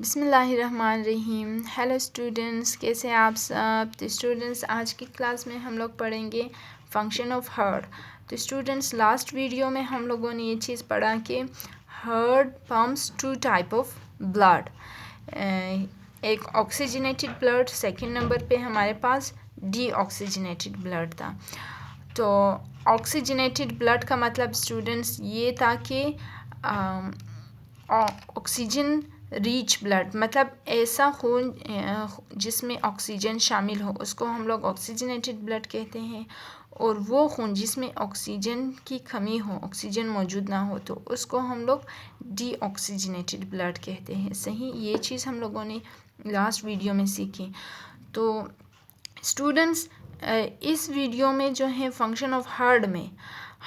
बिस्मिल्लाहिर्रहमानिर्रहीम। Hello students, कैसे हैं आप सब। तो स्टूडेंट्स, आज की क्लास में हम लोग पढ़ेंगे फंक्शन ऑफ हार्ट। तो स्टूडेंट्स, लास्ट वीडियो में हम लोगों ने ये चीज़ पढ़ा कि heart pumps two type of blood, एक ऑक्सीजनेटेड ब्लड, सेकंड नंबर पे हमारे पास डीऑक्सीजनेटेड ब्लड था। तो ऑक्सीजनेटेड ब्लड का मतलब स्टूडेंट्स ये था कि ऑक्सीजन रिच ब्लड, मतलब ऐसा खून जिसमें ऑक्सीजन शामिल हो उसको हम लोग ऑक्सीजनेटेड ब्लड कहते हैं। और वो खून जिसमें ऑक्सीजन की कमी हो, ऑक्सीजन मौजूद ना हो, तो उसको हम लोग डीऑक्सीजनेटेड ब्लड कहते हैं। सही, ये चीज़ हम लोगों ने लास्ट वीडियो में सीखी। तो स्टूडेंट्स, इस वीडियो में जो है फंक्शन ऑफ हार्ट में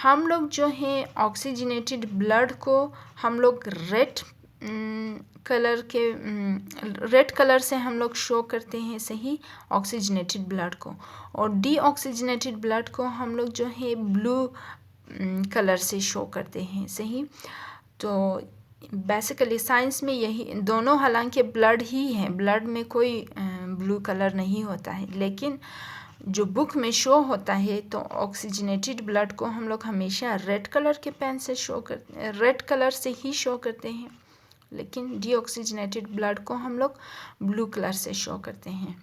हम लोग जो है ऑक्सीजनेटेड ब्लड को हम लोग रेड कलर से हम लोग शो करते हैं, सही, ऑक्सीजनेटेड ब्लड को। और डीऑक्सीजनेटेड ब्लड को हम लोग जो है ब्लू कलर से शो करते हैं, सही। तो बेसिकली साइंस में यही दोनों, हालांकि ब्लड ही है, ब्लड में कोई ब्लू कलर नहीं होता है, लेकिन जो बुक में शो होता है तो ऑक्सीजनेटेड ब्लड को हम लोग हमेशा रेड कलर के पेन से रेड कलर से ही शो करते हैं, लेकिन डीऑक्सीजनेटेड ब्लड को हम लोग ब्लू कलर से शो करते हैं।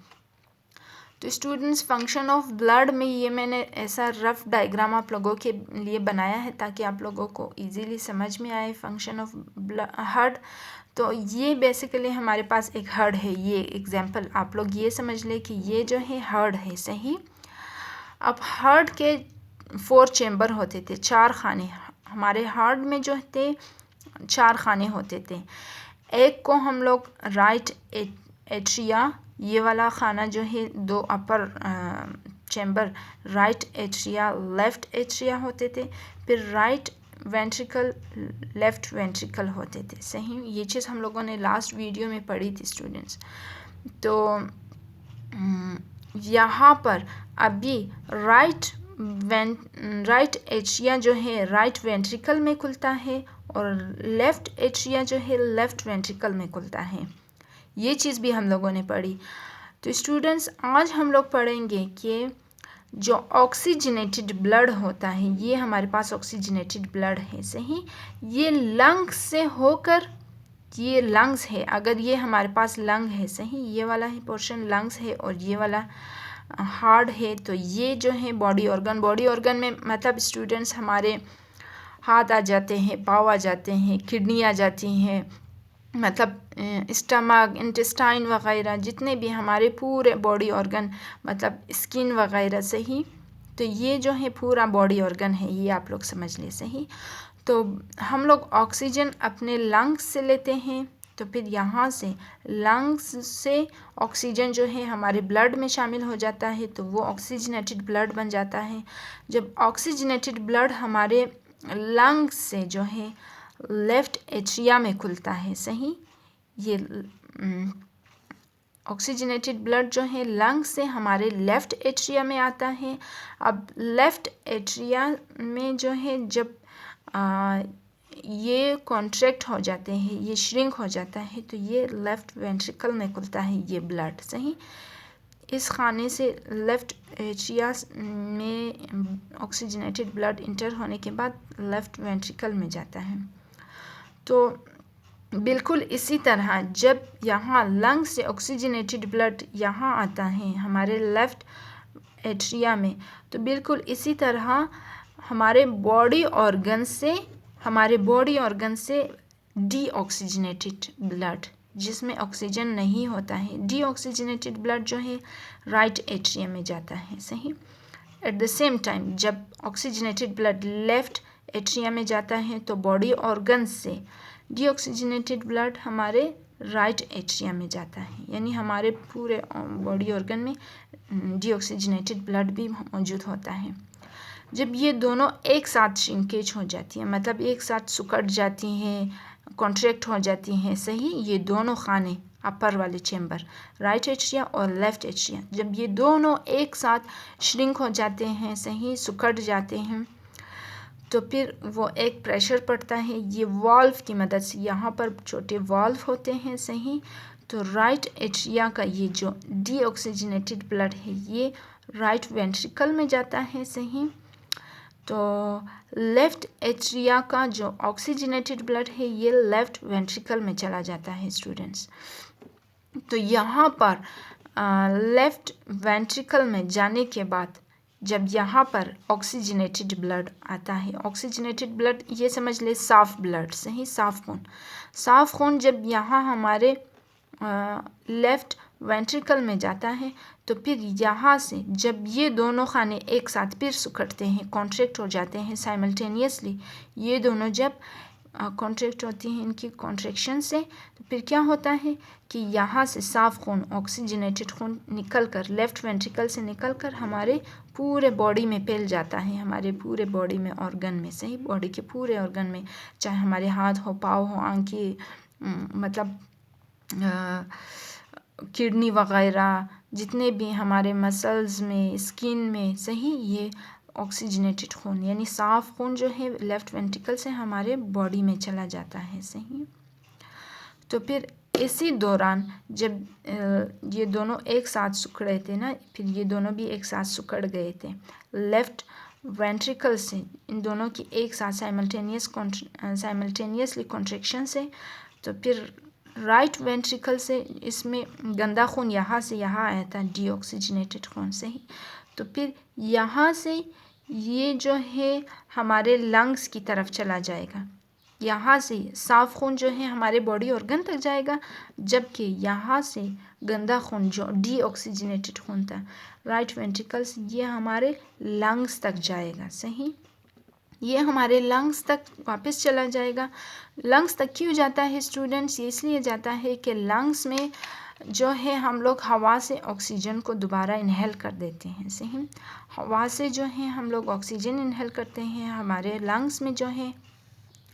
तो स्टूडेंट्स, फंक्शन ऑफ ब्लड में ये मैंने ऐसा रफ डायग्राम आप लोगों के लिए बनाया है ताकि आप लोगों को इजीली समझ में आए फंक्शन ऑफ हार्ट। तो ये बेसिकली हमारे पास एक हार्ट है, ये एग्जांपल आप लोग ये समझ ले कि ये जो है हार्ट है, सही। अब हार्ट के 4 चैम्बर होते थे, 4 खाने। हमारे हार्ट में जो थे 4 खाने होते थे। एक को हम लोग राइट एट्रिया, ये वाला खाना जो है 2 upper chamber right atria, left atria होते थे। फिर राइट वेंट्रिकल, लेफ़्ट वेंट्रिकल होते थे, सही। ये चीज़ हम लोगों ने लास्ट वीडियो में पढ़ी थी स्टूडेंट्स। तो यहाँ पर अभी राइट एट्रिया जो है राइट वेंट्रिकल में खुलता है और लेफ़्ट एट्रिया जो है लेफ़्ट वेंट्रिकल में खुलता है। ये चीज़ भी हम लोगों ने पढ़ी। तो स्टूडेंट्स, आज हम लोग पढ़ेंगे कि जो ऑक्सीजनेटेड ब्लड होता है, ये हमारे पास ऑक्सीजनेटेड ब्लड है, सही। ये लंग्स से होकर, ये लंग्स है, अगर ये हमारे पास लंग है, सही, ये वाला ही पोर्शन लंग्स है और ये वाला हार्ट है, तो ये जो है बॉडी ऑर्गन में मतलब स्टूडेंट्स हमारे हाथ आ जाते हैं, पाँव आ जाते हैं, किडनी आ जाती हैं, मतलब स्टमक, इंटेस्टाइन वगैरह, जितने भी हमारे पूरे बॉडी ऑर्गन, मतलब स्किन वगैरह, सही। तो ये जो है पूरा बॉडी ऑर्गन है, ये आप लोग समझ ले, सही। तो हम लोग ऑक्सीजन अपने लंग्स से लेते हैं, तो फिर यहाँ से लंग्स से ऑक्सीजन जो है हमारे ब्लड में शामिल हो जाता है, तो वो ऑक्सीजनेटेड ब्लड बन जाता है। जब ऑक्सीजनेटेड ब्लड हमारे लंग्स से जो है लेफ़्ट एट्रिया में खुलता है, सही। ये ऑक्सीजनेटेड ब्लड जो है लंग से हमारे लेफ़्ट एट्रिया में आता है। अब लेफ़्ट एट्रिया में जो है जब ये कॉन्ट्रैक्ट हो जाते हैं, ये श्रिंक हो जाता है, तो ये लेफ़्ट वेंट्रिकल में खुलता है ये ब्लड, सही। इस खाने से लेफ़्ट एट्रिया में ऑक्सीजनेटेड ब्लड इंटर होने के बाद लेफ़्ट वेंट्रिकल में जाता है। तो बिल्कुल इसी तरह जब यहाँ लंग से ऑक्सीजनेटेड ब्लड यहाँ आता है हमारे लेफ़्ट एट्रिया में, तो बिल्कुल इसी तरह हमारे बॉडी ऑर्गन से डीऑक्सीजनेटेड ब्लड, जिसमें ऑक्सीजन नहीं होता है, डीऑक्सीजनेटेड ब्लड जो है राइट एट्रिया में जाता है, सही। एट द सेम टाइम जब ऑक्सीजनेटेड ब्लड लेफ़्ट एट्रिया में जाता है, तो बॉडी ऑर्गन से डीऑक्सीजनेटेड ब्लड हमारे राइट एट्रिया में जाता है, यानी हमारे पूरे बॉडी ऑर्गन में डीऑक्सीजनेटेड ब्लड भी मौजूद होता है। जब ये दोनों एक साथ श्रिंकेज हो जाती हैं, मतलब एक साथ सिकुड़ जाती हैं, कॉन्ट्रैक्ट हो जाती हैं, सही, ये दोनों खाने अपर वाले चैम्बर राइट एट्रिया और लेफ़्ट एट्रिया, जब ये दोनों एक साथ श्रिंक हो जाते हैं, सही, सिकुड़ जाते हैं, तो फिर वो एक प्रेशर पड़ता है, ये वाल्व की मदद से, यहाँ पर छोटे वाल्व होते हैं, सही। तो राइट एट्रिया का ये जो डीऑक्सीजनेटेड ब्लड है ये राइट वेंट्रिकल में जाता है, सही। तो लेफ़्ट एट्रिया का जो ऑक्सीजनेटेड ब्लड है ये लेफ़्ट वेंट्रिकल में चला जाता है स्टूडेंट्स। तो यहाँ पर लेफ़्ट वेंट्रिकल में जाने के बाद जब यहाँ पर ऑक्सीजनेटेड ब्लड आता है, ऑक्सीजनेटेड ब्लड ये समझ ले साफ़ ब्लड, सही, साफ़ खून, साफ़ खून जब यहाँ हमारे लेफ़्ट वेंट्रिकल में जाता है तो फिर यहाँ से जब ये दोनों खाने एक साथ फिर सिकुड़ते हैं, कॉन्ट्रैक्ट हो जाते हैं साइमल्टेनियसली, ये दोनों जब कॉन्ट्रैक्ट होती हैं इनकी कॉन्ट्रैक्शन से, तो फिर क्या होता है कि यहाँ से साफ़ खून, ऑक्सीजनेटेड खून निकल कर लेफ़्ट वेंट्रिकल से निकल कर हमारे पूरे बॉडी में फैल जाता है, हमारे पूरे बॉडी में, ऑर्गन में, सही, बॉडी के पूरे ऑर्गन में, चाहे हमारे हाथ हो, पाँव हो, आँखें, मतलब किडनी वगैरह, जितने भी हमारे मसल्स में, स्किन में, सही, ये ऑक्सीजनेटेड खून यानी साफ़ खून जो है लेफ़्ट वेंट्रिकल से हमारे बॉडी में चला जाता है, सही। तो फिर इसी दौरान जब ये दोनों एक साथ सिकुड़े थे ना, फिर ये दोनों भी एक साथ सिकुड़ गए थे लेफ़्ट वेंट्रिकल से, इन दोनों की एक साथ साइमल्टेनियसली कॉन्ट्रैक्शन से, तो फिर राइट वेंट्रिकल से इसमें गंदा खून यहाँ से यहाँ आया था, डीऑक्सीजनेटेड खून, सही। तो फिर यहाँ से ये जो है हमारे लंग्स की तरफ चला जाएगा, यहाँ से साफ़ खून जो है हमारे बॉडी ऑर्गन तक जाएगा, जबकि यहाँ से गंदा खून जो डीऑक्सीजनेटेड खून था राइट वेंट्रिकल से, ये हमारे लंग्स तक जाएगा, सही। ये हमारे लंग्स तक वापस चला जाएगा। लंग्स तक क्यों जाता है स्टूडेंट्स? ये इसलिए जाता है कि लंग्स में जो है हम लोग हवा से ऑक्सीजन को दोबारा इनहेल कर देते हैं, सही। हवा से जो है हम लोग ऑक्सीजन इनहेल करते हैं, हमारे लंग्स में जो है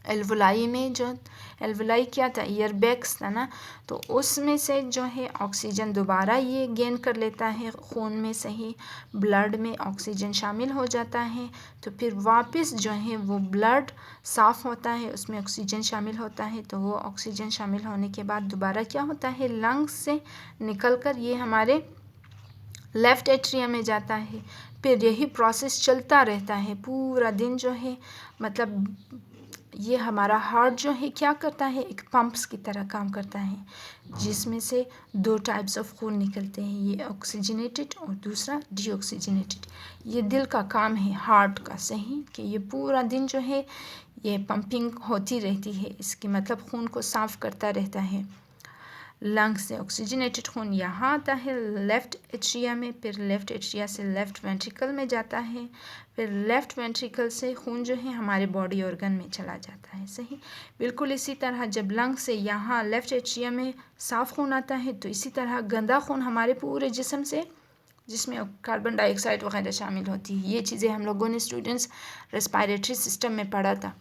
एल्वोलाई में, जो एल्वोलाई क्या था, ईयर बैग्स था ना, तो उसमें से जो है ऑक्सीजन दोबारा ये गेन कर लेता है खून में, सही, ब्लड में ऑक्सीजन शामिल हो जाता है, तो फिर वापस जो है वो ब्लड साफ़ होता है, उसमें ऑक्सीजन शामिल होता है, तो वो ऑक्सीजन शामिल होने के बाद दोबारा क्या होता है, लंग्स से निकल कर ये हमारे लेफ़्ट एट्रियम में जाता है। फिर यही प्रोसेस चलता रहता है पूरा दिन जो है, मतलब ये हमारा हार्ट जो है क्या करता है, एक पंप्स की तरह काम करता है, जिसमें से दो टाइप्स ऑफ खून निकलते हैं, ये ऑक्सीजनेटेड और दूसरा डीऑक्सीजनेटेड। ये दिल का काम है हार्ट का, सही, कि ये पूरा दिन जो है ये पंपिंग होती रहती है, इसकी मतलब खून को साफ़ करता रहता है। लंग्स से ऑक्सीजनेटेड खून यहाँ आता है लेफ़्ट एट्रिया में, फिर लेफ़्ट एट्रिया से लेफ़्ट वेंट्रिकल में जाता है, फिर लेफ़्ट वेंट्रिकल से खून जो है हमारे बॉडी ऑर्गन में चला जाता है, सही। बिल्कुल इसी तरह जब लंग्स से यहाँ लेफ़्ट एट्रिया में साफ़ खून आता है, तो इसी तरह गंदा खून हमारे पूरे जिस्म से, जिसमें कार्बन डाइऑक्साइड वगैरह शामिल होती है, ये चीज़ें हम लोगों ने स्टूडेंट्स रेस्पिरेटरी सिस्टम में पढ़ा था।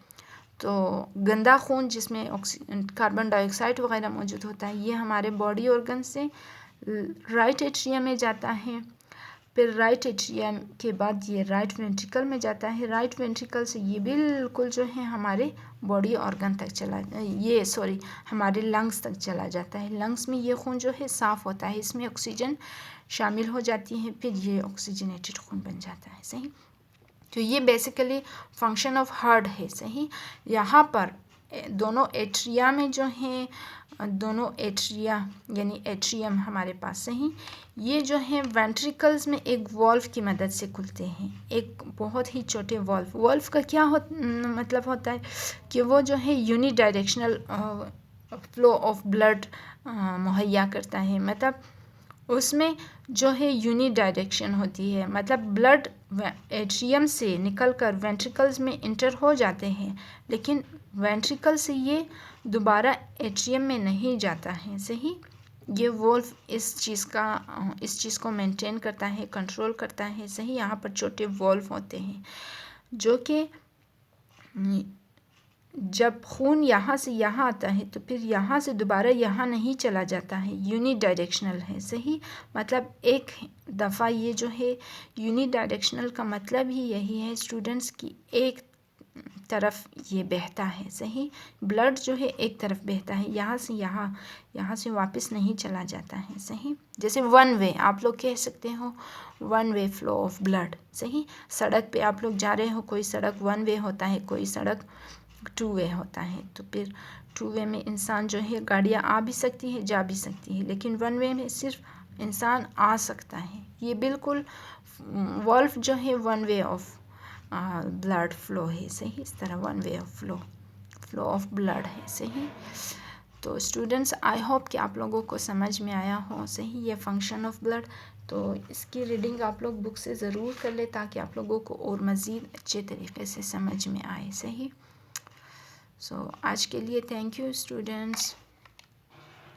तो गंदा खून जिसमें कार्बन डाइऑक्साइड वगैरह मौजूद होता है, ये हमारे बॉडी ऑर्गन से राइट एट्रियम में जाता है, फिर राइट एट्रियम के बाद ये राइट वेंट्रिकल में जाता है, राइट वेंट्रिकल से ये बिल्कुल जो है हमारे बॉडी ऑर्गन तक हमारे लंग्स तक चला जाता है। लंग्स में ये खून जो है साफ़ होता है, इसमें ऑक्सीजन शामिल हो जाती है, फिर ये ऑक्सीजनेटेड खून बन जाता है, सही। तो ये बेसिकली फंक्शन ऑफ हार्ट है, सही। यहाँ पर दोनों एट्रिया में जो हैं, दोनों एट्रिया यानी एट्रियम हमारे पास, सही, ये जो है वेंट्रिकल्स में एक वॉल्व की मदद से खुलते हैं, एक बहुत ही छोटे वॉल्व का क्या मतलब होता है कि वो जो है unidirectional flow of blood मुहैया करता है, मतलब उसमें जो है यूनी डायरेक्शन होती है, मतलब ब्लड एट्रियम से निकलकर वेंट्रिकल्स में इंटर हो जाते हैं, लेकिन वेंट्रिकल से ये दोबारा एट्रियम में नहीं जाता है, सही। ये वॉल्व इस चीज़ को मेंटेन करता है, कंट्रोल करता है, सही। यहाँ पर छोटे वॉल्व होते हैं जो कि जब खून यहाँ से यहाँ आता है तो फिर यहाँ से दोबारा यहाँ नहीं चला जाता है, यूनी डायरेक्शनल है, सही। मतलब एक दफ़ा ये जो है यूनी डायरेक्शनल का मतलब ही यही है स्टूडेंट्स की एक तरफ ये बहता है, सही। ब्लड जो है एक तरफ बहता है, यहाँ से यहाँ, यहाँ से वापस नहीं चला जाता है, सही। जैसे वन वे आप लोग कह सकते हो, one way flow of blood, सही। सड़क पे आप लोग जा रहे हो, कोई सड़क वन वे होता है, कोई सड़क टू वे होता है। तो फिर टू वे में इंसान जो है, गाड़ियाँ आ भी सकती है, जा भी सकती है, लेकिन वन वे में सिर्फ इंसान आ सकता है। ये बिल्कुल वॉल्व जो है one way of blood flow है, सही। इस तरह one way of flow of blood है, सही। तो स्टूडेंट्स, आई होप कि आप लोगों को समझ में आया हो, सही, ये फंक्शन ऑफ ब्लड। तो इसकी रीडिंग आप लोग बुक से ज़रूर कर ले, ताकि आप लोगों को और मज़ीद अच्छे तरीके से समझ में आए, सही। सो आज के लिए थैंक यू स्टूडेंट्स।